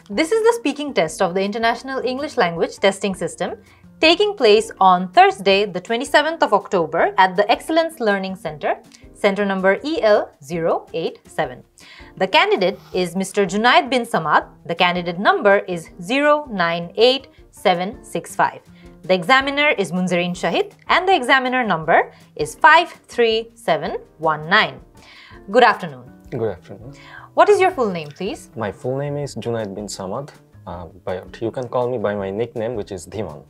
This is the speaking test of the International English Language Testing System taking place on Thursday, the 27th of October at the Excellence Learning Center, center number EL087. The candidate is Mr. Junaid bin Samad. The candidate number is 098765. The examiner is Munzereen Shahid and the examiner number is 53719. Good afternoon. Good afternoon. What is your full name, please? My full name is Junaid bin Samad, but you can call me by my nickname, which is Dhiman.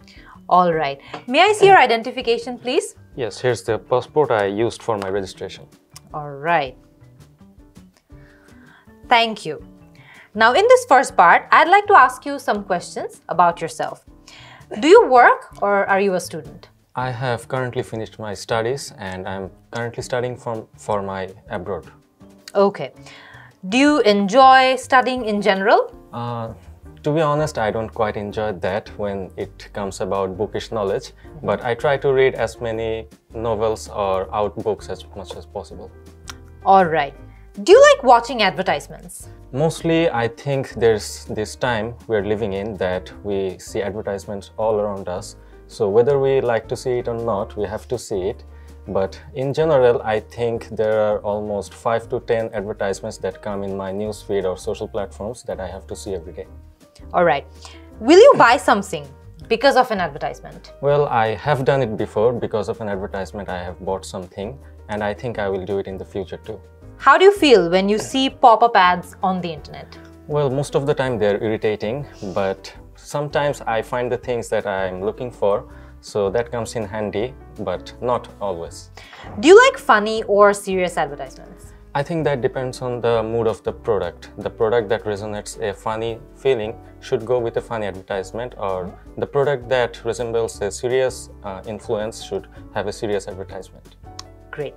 All right. May I see your identification, please? Yes, here's the passport I used for my registration. All right. Thank you. Now, in this first part, I'd like to ask you some questions about yourself. Do you work or are you a student? I have currently finished my studies and I'm currently studying for my abroad. Okay. Do you enjoy studying in general? To be honest, I don't quite enjoy that when it comes about bookish knowledge, but I try to read as many novels or out books as much as possible. All right. Do you like watching advertisements? Mostly, I think there's this time we're living in that we see advertisements all around us. So whether we like to see it or not, we have to see it. But in general, I think there are almost 5 to 10 advertisements that come in my newsfeed or social platforms that I have to see every day. All right. Will you buy something because of an advertisement? Well, I have done it before. Because of an advertisement, I have bought something, and I think I will do it in the future too. How do you feel when you see pop-up ads on the internet? Well, most of the time they're irritating, but sometimes I find the things that I'm looking for, so that comes in handy, but not always. Do you like funny or serious advertisements? I think that depends on the mood of the product. The product that resonates a funny feeling should go with a funny advertisement, or the product that resembles a serious influence should have a serious advertisement. Great.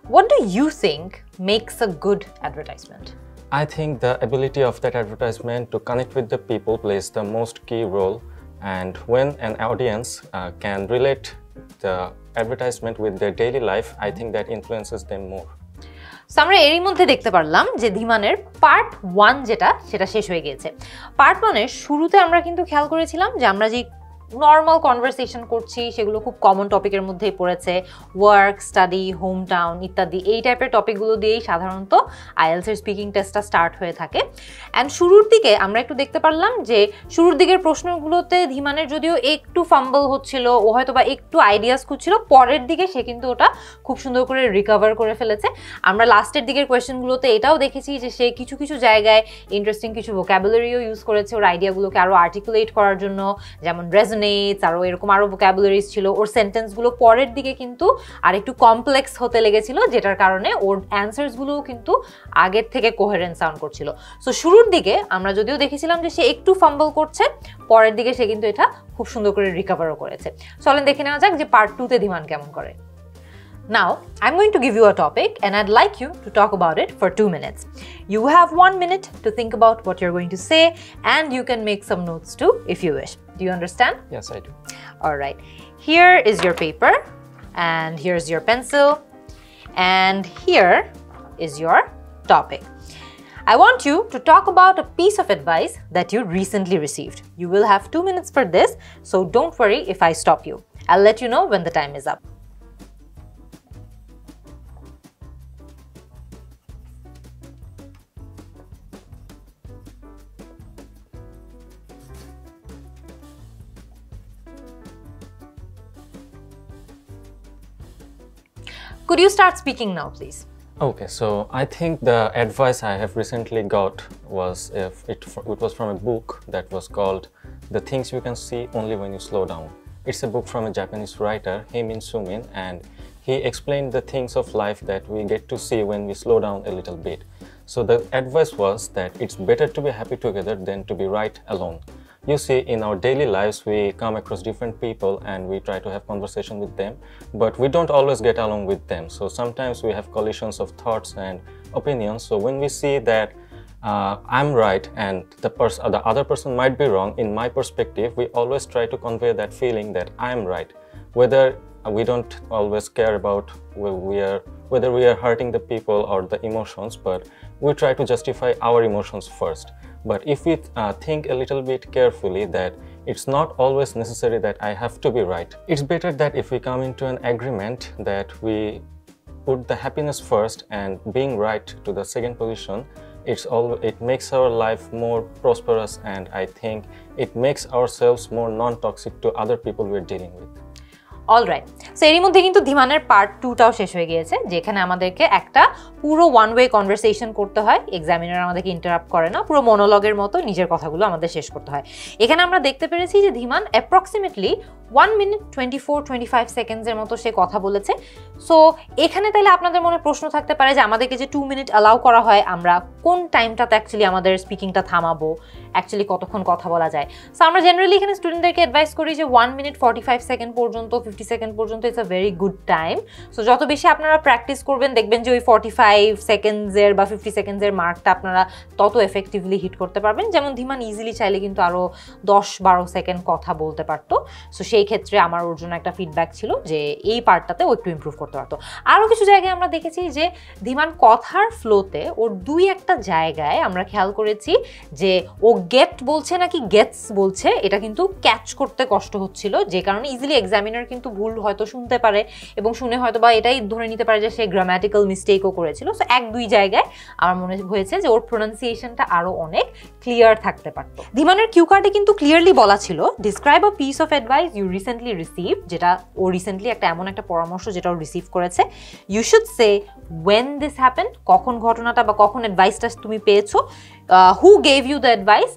What do you think makes a good advertisement? I think the ability of that advertisement to connect with the people plays the most key role. And when an audience can relate the advertisement with their daily life, I think that influences them more. So আমরা এরই মধ্যে দেখতে পারলাম যে ধীমানের part 1 সেটা শেষ হয়ে গিয়েছে। পার্ট 1 এর শুরুতে আমরা কিন্তু খেয়াল করেছিলাম যে আমরা যে নর্মাল কনভারসেশন করছি সেগুলো খুব কমন টপিকের মধ্যেই পড়েছে, ওয়ার্ক, স্টাডি, হোম টাউন ইত্যাদি এই টাইপের টপিকগুলো দিয়েই সাধারণত আইএলটিএস এর স্পিকিং টেস্টটা স্টার্ট হয়ে থাকে। অ্যান্ড শুরুর দিকে আমরা একটু দেখতে পারলাম যে শুরুর দিকের প্রশ্নগুলোতে ধীমানের যদিও একটু ফাম্বল হচ্ছিল, ও হয়তো বা একটু আইডিয়াস খুঁজছিল, পরের দিকে সে কিন্তু ওটা খুব সুন্দর করে রিকভার করে ফেলেছে। আমরা লাস্টের দিকের কোয়েশ্চেনগুলোতে এটাও দেখেছি যে সে কিছু কিছু জায়গায় ইন্টারেস্টিং কিছু ভোকাবুলারিও ইউজ করেছে ওর আইডিয়াগুলোকে আরও আর্টিকুলেট করার জন্য, যেমন আরো এরকম আরো ভোকাবুলারিজ ছিল। ওর সেন্টেন্সগুলো পরের দিকে কিন্তু আর একটু কমপ্লেক্স হতে লেগেছিল, যেটার কারণে ওর অ্যান্সার্সগুলোও কিন্তু আগের থেকে কোহেরেন্ট সাউন্ড করছিল। সো শুরুর দিকে আমরা যদিও দেখেছিলাম যে সে একটু ফাম্বল করছে, পরের দিকে সে কিন্তু এটা খুব সুন্দর করে রিকভারও করেছে। চলেন দেখে নেওয়া যাক যে পার্ট 2 তে ধীমান কেমন করে। Now, I'm going to give you a topic and I'd like you to talk about it for 2 minutes. You have 1 minute to think about what you're going to say and you can make some notes too if you wish. Do you understand? Yes, I do. All right. Here is your paper and here's your pencil and here is your topic. I want you to talk about a piece of advice that you recently received. You will have 2 minutes for this, so don't worry if I stop you. I'll let you know when the time is up. Could you start speaking now, please? Okay, so I think the advice I have recently got was it was from a book that was called The Things You Can See Only When You Slow Down. It's a book from a Japanese writer, Min Sumin, and he explained the things of life that we get to see when we slow down a little bit. So the advice was that it's better to be happy together than to be right alone. You see, in our daily lives, we come across different people and we try to have conversation with them, but we don't always get along with them. So sometimes we have collisions of thoughts and opinions. So when we see that I'm right and the other person might be wrong, in my perspective, we always try to convey that feeling that I'm right. Whether we don't always care about whether we are hurting the people or the emotions, but we try to justify our emotions first. But if we think a little bit carefully that it's not always necessary that I have to be right. It's better that if we come into an agreement that we put the happiness first and being right to the second position, it makes our life more prosperous, and I think it makes ourselves more non-toxic to other people we're dealing with. Alright, so এরই মধ্যে কিন্তু ধীমানের part 2টাও শেষ হয়ে গিয়েছে, যেখানে আমাদেরকে একটা পুরো ওয়ান ওয়ে কনভারসেশন করতে হয়। এক্সামিনার আমাদেরকে ইন্টারাপ্ট করে না, পুরো মনোলগের মতো নিজের কথাগুলো আমাদের শেষ করতে হয়। এখানে আমরা দেখতে পেরেছি যে ধীমান অ্যাপ্রক্সিমেটলি 1 মিনিট 24-25 সেকেন্ডসের মতো সে কথা বলেছে। সো এখানে তাহলে আপনাদের মনে প্রশ্ন থাকতে পারে যে আমাদেরকে যে 2 মিনিট অ্যালাউ করা হয়, আমরা কোন টাইমটাতে অ্যাকচুয়ালি আমাদের স্পিকিংটা থামাবো, অ্যাকচুয়ালি কতক্ষণ কথা বলা যায়। সো আমরা জেনারেলি এখানে স্টুডেন্টদেরকে অ্যাডভাইস করি যে 1 মিনিট 45 সেকেন্ড পর্যন্ত, 50 সেকেন্ড পর্যন্ত it's a very good time. So যত বেশি আপনারা প্র্যাকটিস করবেন, দেখবেন যে ওই 45 সেকেন্ডসের বা 50 সেকেন্ডসের মার্কটা আপনারা তত এফেক্টিভলি হিট করতে পারবেন। যেমন ধীমান ইজিলি চাইলে কিন্তু আরও 10-12 সেকেন্ড কথা বলতে পারতো। সো সেই ক্ষেত্রে আমার ওর জন্য একটা ফিডব্যাক ছিল যে এই পার্টটাতে ও একটু ইমপ্রুভ করতে পারতো। আরও কিছু জায়গায় আমরা দেখেছি যে ধীমান কথার ফ্লোতে ওর 2-1টা জায়গায় আমরা খেয়াল করেছি যে ও গেট বলছে নাকি গেটস বলছে, এটা কিন্তু ক্যাচ করতে কষ্ট হচ্ছিল, যে কারণে ইজিলি এক্সামিনার কিন্তু ভুল হয়তো শুনতে পারে এবং শুনে হয়তো বা এটাই ধরে নিতে পারে যে সে গ্রামাটিক্যাল মিস্টেকও করেছিল। সো 1-2 জায়গায় আমার মনে হয়েছে যে ওর প্রোনাউন্সিয়েশনটা আরও অনেক ক্লিয়ার থাকতে পারতো। ধীমানের কিউ কার্ডে কিন্তু ক্লিয়ারলি বলা ছিল describe a piece of advice you recently receive, যেটা ও রিসেন্টলি এমন একটা পরামর্শ যেটা ও রিসিভ করেছে। You should say when this happened, কখন ঘটনাটা বা কখন অ্যাডভাইসটা তুমি পেয়েছো, হু গেভ ইউ দ্য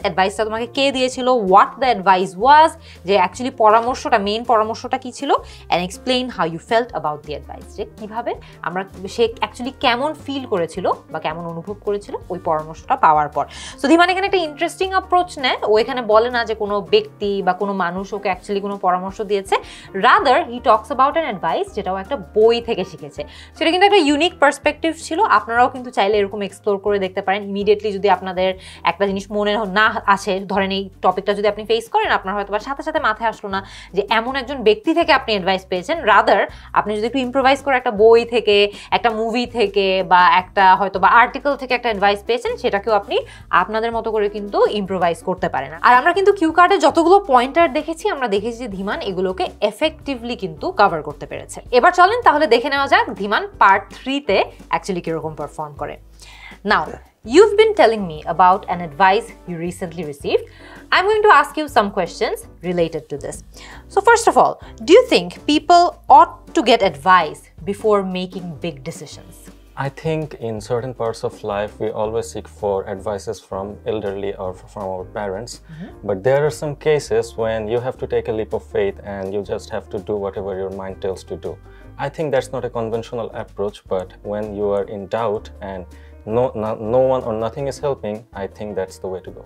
অ্যাডভাইসটা তোমাকে কে দিয়েছিল, হোয়াট দ্য অ্যাডভাইস ওয়াজ, যে অ্যাকচুয়ালি পরামর্শটা মেইন পরামর্শটা কি ছিল, and explain how you felt about the advice, যে কীভাবে সে অ্যাকচুয়ালি কেমন ফিল করেছিল বা কেমন অনুভব করেছিল ওই পরামর্শটা পাওয়ার পর। সো ধীমান এখানে একটা ইন্টারেস্টিং অ্যাপ্রোচ নেয়। ও এখানে বলে না যে কোনো ব্যক্তি বা কোনো মানুষ ওকে অ্যাকচুয়ালি কোনো পরামর্শ দিয়েছে, rather he talks about an advice যেটাও একটা বই থেকে শিখেছে। সেটা কিন্তু একটা ইউনিক পার্সপেক্টিভ ছিল। আপনারাও কিন্তু চাইলে এরকম এক্সপ্লোর করে দেখতে পারেন। ইমিডিয়েটলি যদি আপনাদের একটা জিনিস মনে না আসে, ধরেন এই টপিকটা যদি আপনি ফেস করেন, আপনার হয়তো বা সাথে সাথে মাথায় আসলো না যে এমন একজন ব্যক্তি থেকে আপনি অ্যাডভাইস পেয়েছেন, রাদার আপনি যদি একটু ইম্প্রোভাইজ করে একটা বই থেকে, একটা মুভি থেকে বা একটা হয়তো বা আর্টিকেল থেকে একটা অ্যাডভাইস পেয়েছেন, সেটাকেও আপনি আপনাদের মতো করে কিন্তু ইম্প্রোভাইজ করতে পারেন। আর আমরা কিন্তু কিউ কার্ডে যতগুলো পয়েন্টার দেখেছি, আমরা দেখেছি যে ধীমান এগুলোকে এফেক্টিভলি কিন্তু কভার করতে পেরেছে। এবার চলেন তাহলে দেখে নেওয়া যাক ধীমান পার্ট 3-তে অ্যাকচুয়ালি কিরকম পারফর্ম করে। নাও, you've been telling me about an advice you recently received. I'm going to ask you some questions related to this. So first of all, do you think people ought to get advice before making big decisions? I think in certain parts of life we always seek for advices from elderly or from our parents, but there are some cases when you have to take a leap of faith and you just have to do whatever your mind tells to do. I think that's not a conventional approach, but when you are in doubt and no one or nothing is helping, I think that's the way to go.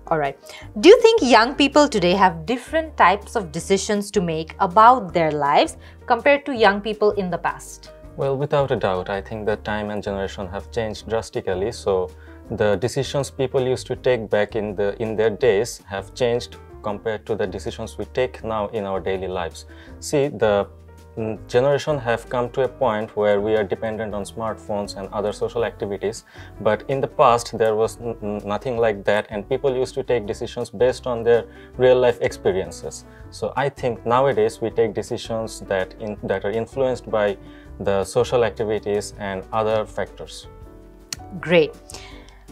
All right. Do you think young people today have different types of decisions to make about their lives compared to young people in the past? Well, without a doubt, I think that time and generation have changed drastically. So the decisions people used to take back in their days have changed compared to the decisions we take now in our daily lives. See, the generation have come to a point where we are dependent on smartphones and other social activities, but in the past there was nothing like that, and people used to take decisions based on their real life experiences. So I think nowadays we take decisions that are influenced by the social activities and other factors. Great.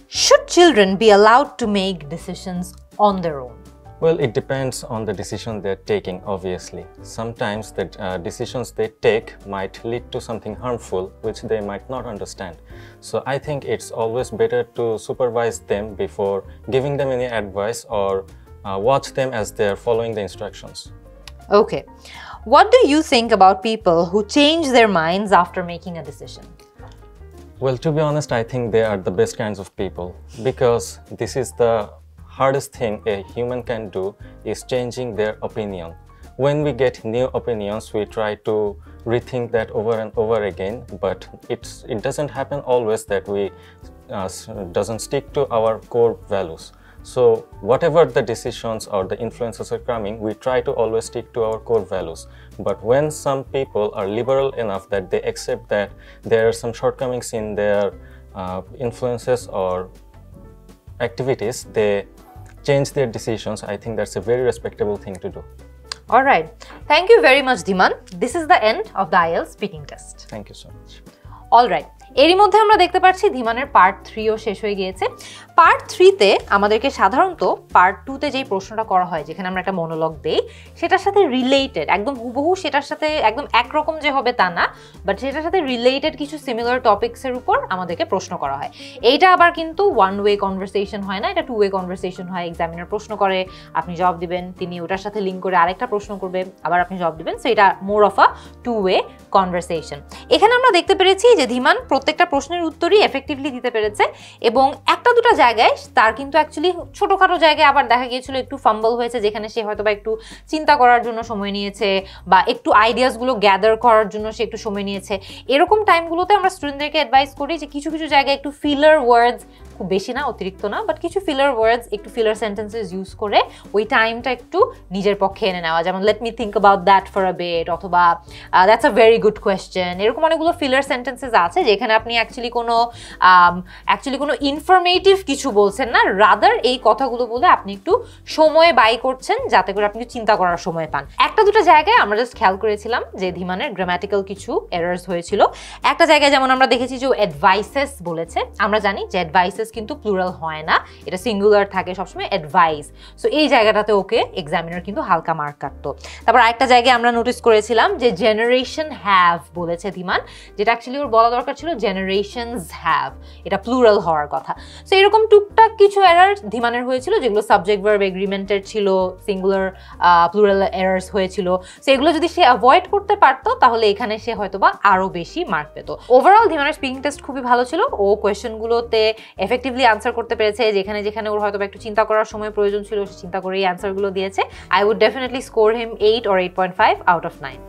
Should children be allowed to make decisions on their own? Well, it depends on the decision they're taking, obviously. Sometimes the decisions they take might lead to something harmful which they might not understand. So I think it's always better to supervise them before giving them any advice, or watch them as they're following the instructions. Okay. What do you think about people who change their minds after making a decision? Well, to be honest, I think they are the best kinds of people, because this is the hardest thing a human can do, is changing their opinion. When we get new opinions, we try to rethink that over and over again, but it doesn't happen always that we doesn't stick to our core values. So whatever the decisions or the influences are coming, we try to always stick to our core values. But when some people are liberal enough that they accept that there are some shortcomings in their influences or activities, they change their decisions. I think that's a very respectable thing to do. All right. Thank you very much, Dhiman. This is the end of the IELTS speaking test. Thank you so much. All right. এরই মধ্যে আমরা দেখতে পাচ্ছি ধীমানের part 3ও শেষ হয়ে গিয়েছে। Part 3তে আমাদেরকে সাধারণত পার্ট 2তে যেই প্রশ্নটা করা হয়, যেখানে আমরা একটা মনোলগ দেই, সেটার সাথে রিলেটেড, একদম হুবহু সেটার সাথে একদম একরকম যে হবে তা না, বাট সেটার সাথে রিলেটেড কিছু সিমিলার টপিকসের উপর আমাদেরকে প্রশ্ন করা হয়। এইটা আবার কিন্তু ওয়ান ওয়ে কনভারসেশন হয় না, এটা টু ওয়ে কনভারসেশন হয়। এক্সামিনার প্রশ্ন করে, আপনি জবাব দিবেন, তিনি ওটার সাথে লিঙ্ক করে আরেকটা প্রশ্ন করবে, আবার আপনি জবাব দিবেন। সো এটা more of a two way conversation. এখানে আমরা দেখতে পেরেছি যে ধীমান প্রত্যেকটা প্রশ্নের উত্তরই এফেক্টিভলি দিতে পেরেছে, এবং একটা দুটো জায়গায় তার কিন্তু অ্যাকচুয়ালি ছোটোখাটো জায়গায় আবার দেখা গিয়েছিল একটু ফাম্বল হয়েছে, যেখানে সে হয়তো বা একটু চিন্তা করার জন্য সময় নিয়েছে, বা একটু আইডিয়াসগুলো গ্যাদার করার জন্য সে একটু সময় নিয়েছে। এরকম টাইমগুলোতে আমরা স্টুডেন্টদেরকে অ্যাডভাইস করি যে কিছু কিছু জায়গায় একটু ফিলার ওয়ার্ডস, খুব বেশি না, অতিরিক্ত না, বাট কিছু ফিলার ওয়ার্ডস, একটু ফিলার সেন্টেন্সেস ইউজ করে ওই টাইমটা একটু নিজের পক্ষে এনে নেওয়া। যেমন let me think about that for a bit, অথবা that's a very good question. এরকম অনেকগুলো ফিলার সেন্টেন্সেস আছে যেখানে আপনি অ্যাকচুয়ালি কোনো ইনফরমেটিভ কিছু বলছেন না, রাদার এই কথাগুলো বলে আপনি একটু সময় ব্যয় করছেন যাতে করে আপনি চিন্তা করার সময় পান। একটা দুটো জায়গায় আমরা জাস্ট খেয়াল করেছিলাম যে ধীমানের গ্রামাটিক্যাল কিছু এরার্স হয়েছিল। একটা জায়গায় যেমন আমরা দেখেছি যে অ্যাডভাইসেস বলেছে। আমরা জানি যে অ্যাডভাইসেস কিন্তু প্লুরাল হয় না, এটা সিঙ্গুলার থাকে সবসময়, অ্যাডভাইস। সো এই জায়গাটাতে ওকে এক্সামিনার কিন্তু হালকা মার্ক কাটতো। তারপর আরেকটা জায়গায় আমরা নোটিস করেছিলাম যে জেনারেশন হ্যাভ বলেছে ধীমান, যেটা অ্যাকচুয়ালি ওর বলা দরকার ছিল জেনারেশনস হ্যাভ, এটা প্লুরাল হওয়ার কথা। সো এরকম টুকটাক কিছু এরার ধীমানের হয়েছিল, যেগুলো সাবজেক্ট ভার্ব এগ্রিমেন্টের ছিল, সিঙ্গুলার প্লুরাল এরার্স হয়েছিল। সো এগুলো যদি সে অ্যাভয়েড করতে পারতো তাহলে এখানে সে হয়তোবা আরো বেশি মার্ক পেত। ওভারঅল ধীমানের স্পিকিং টেস্ট খুবই ভালো ছিল। ও কোয়েশ্চেনগুলোতে এফেক্টিভলি আনসার করতে পেরেছে, যেখানে যেখানে ওর হয়তো একটু চিন্তা করার সময় প্রয়োজন ছিল সে চিন্তা করেই অ্যান্সারগুলো দিয়েছে। I would definitely score him 8 or 8.5 out of 9.